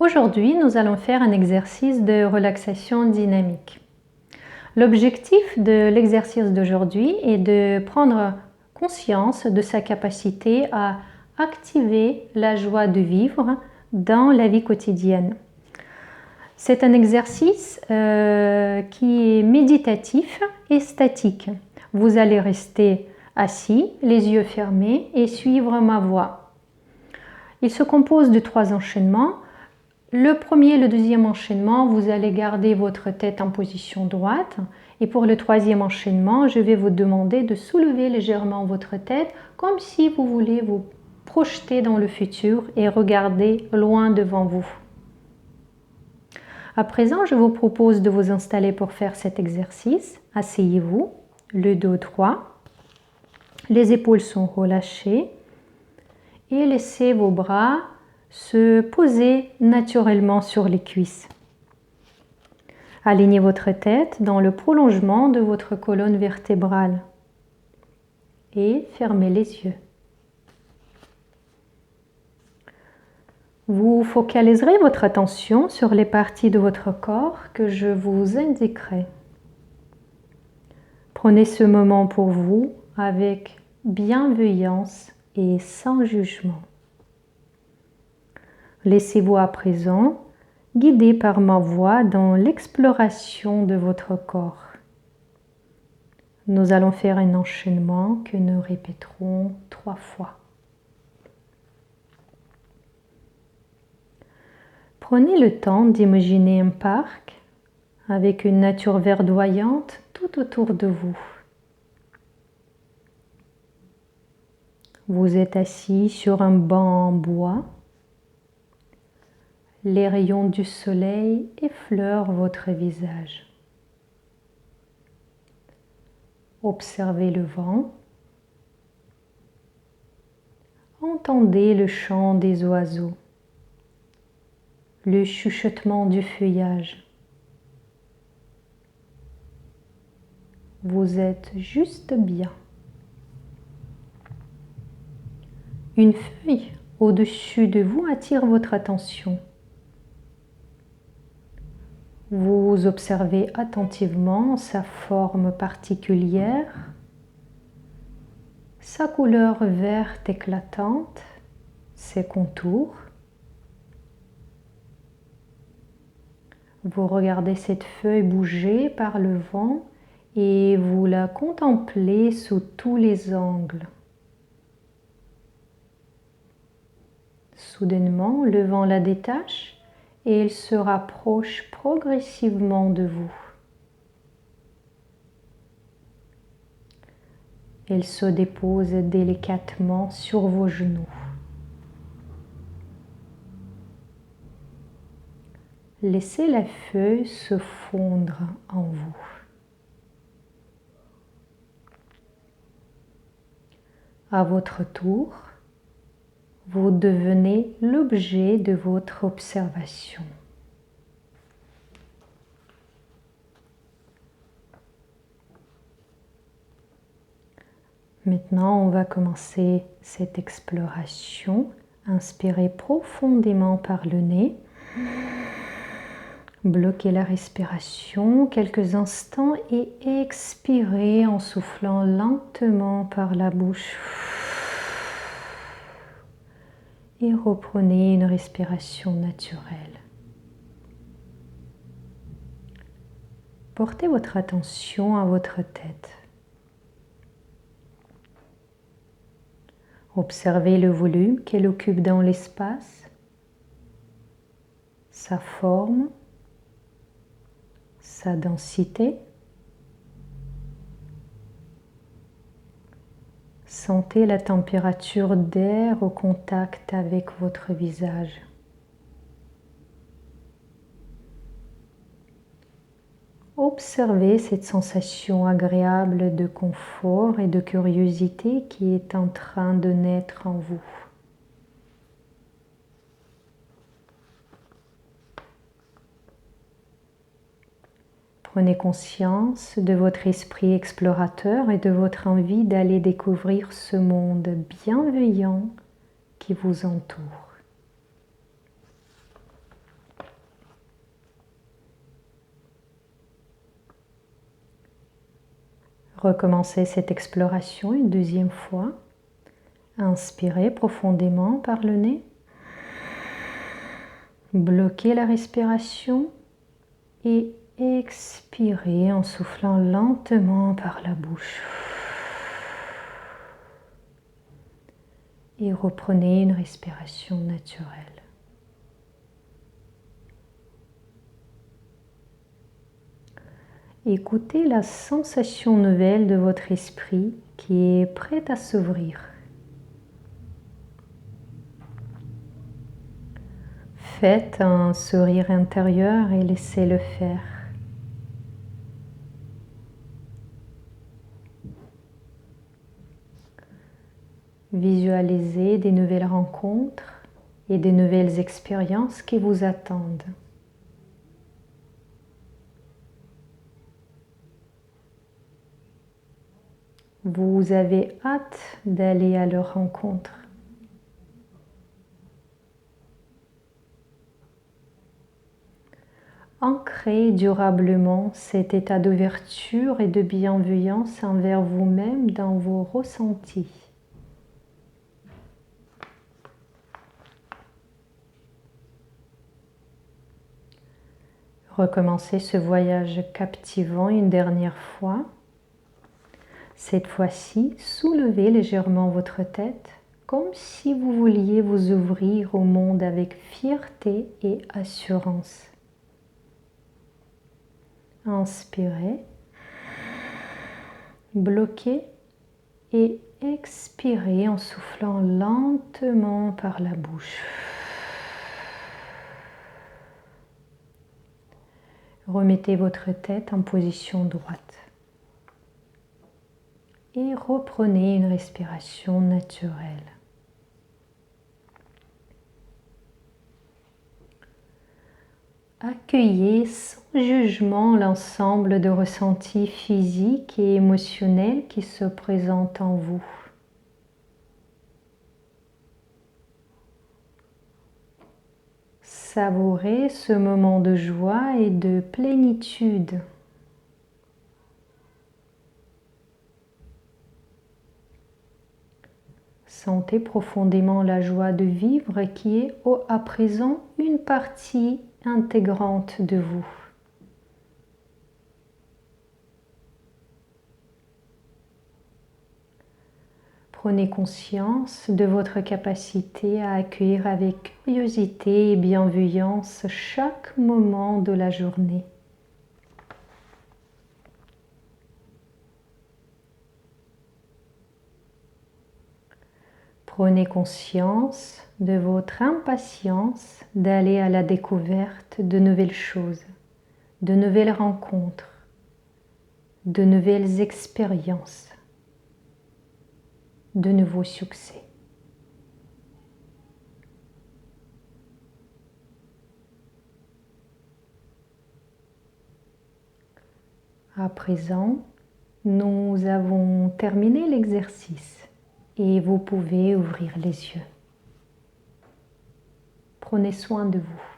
Aujourd'hui, nous allons faire un exercice de relaxation dynamique. L'objectif de l'exercice d'aujourd'hui est de prendre conscience de sa capacité à activer la joie de vivre dans la vie quotidienne. C'est un exercice qui est méditatif et statique. Vous allez rester assis, les yeux fermés et suivre ma voix. Il se compose de 3 enchaînements. Le premier et le deuxième enchaînement, vous allez garder votre tête en position droite. Et pour le troisième enchaînement, je vais vous demander de soulever légèrement votre tête comme si vous voulez vous projeter dans le futur et regarder loin devant vous. À présent, je vous propose de vous installer pour faire cet exercice. Asseyez-vous, le dos droit, les épaules sont relâchées et laissez vos bras se poser naturellement sur les cuisses. Alignez votre tête dans le prolongement de votre colonne vertébrale et fermez les yeux. Vous focaliserez votre attention sur les parties de votre corps que je vous indiquerai. Prenez ce moment pour vous avec bienveillance et sans jugement. Laissez-vous à présent guider par ma voix dans l'exploration de votre corps. Nous allons faire un enchaînement que nous répéterons 3 fois. Prenez le temps d'imaginer un parc avec une nature verdoyante tout autour de vous. Vous êtes assis sur un banc en bois. Les rayons du soleil effleurent votre visage. Observez le vent. Entendez le chant des oiseaux, le chuchotement du feuillage. Vous êtes juste bien. Une feuille au-dessus de vous attire votre attention. Vous observez attentivement sa forme particulière, sa couleur verte éclatante, ses contours. Vous regardez cette feuille bouger par le vent et vous la contemplez sous tous les angles. Soudainement, le vent la détache et elle se rapproche progressivement de vous. Elle se dépose délicatement sur vos genoux. Laissez la feuille se fondre en vous. À votre tour, vous devenez l'objet de votre observation. Maintenant, on va commencer cette exploration. Inspirez profondément par le nez. Bloquez la respiration quelques instants et expirez en soufflant lentement par la bouche. Et reprenez une respiration naturelle. Portez votre attention à votre tête. Observez le volume qu'elle occupe dans l'espace, sa forme, sa densité. Sentez la température d'air au contact avec votre visage. Observez cette sensation agréable de confort et de curiosité qui est en train de naître en vous. Prenez conscience de votre esprit explorateur et de votre envie d'aller découvrir ce monde bienveillant qui vous entoure. Recommencez cette exploration une deuxième fois. Inspirez profondément par le nez. Bloquez la respiration et expirez en soufflant lentement par la bouche. Et reprenez une respiration naturelle. Écoutez la sensation nouvelle de votre esprit qui est prêt à s'ouvrir. Faites un sourire intérieur et laissez-le faire. Visualisez des nouvelles rencontres et des nouvelles expériences qui vous attendent. Vous avez hâte d'aller à leur rencontre. Ancrez durablement cet état d'ouverture et de bienveillance envers vous-même dans vos ressentis. Recommencez ce voyage captivant une dernière fois. Cette fois-ci, soulevez légèrement votre tête comme si vous vouliez vous ouvrir au monde avec fierté et assurance. Inspirez, bloquez et expirez en soufflant lentement par la bouche. Remettez votre tête en position droite et reprenez une respiration naturelle. Accueillez sans jugement l'ensemble de ressentis physiques et émotionnels qui se présentent en vous. Savourez ce moment de joie et de plénitude. Sentez profondément la joie de vivre qui est à présent une partie intégrante de vous. Prenez conscience de votre capacité à accueillir avec curiosité et bienveillance chaque moment de la journée. Prenez conscience de votre impatience d'aller à la découverte de nouvelles choses, de nouvelles rencontres, de nouvelles expériences, de nouveaux succès. À présent, nous avons terminé l'exercice et vous pouvez ouvrir les yeux. Prenez soin de vous.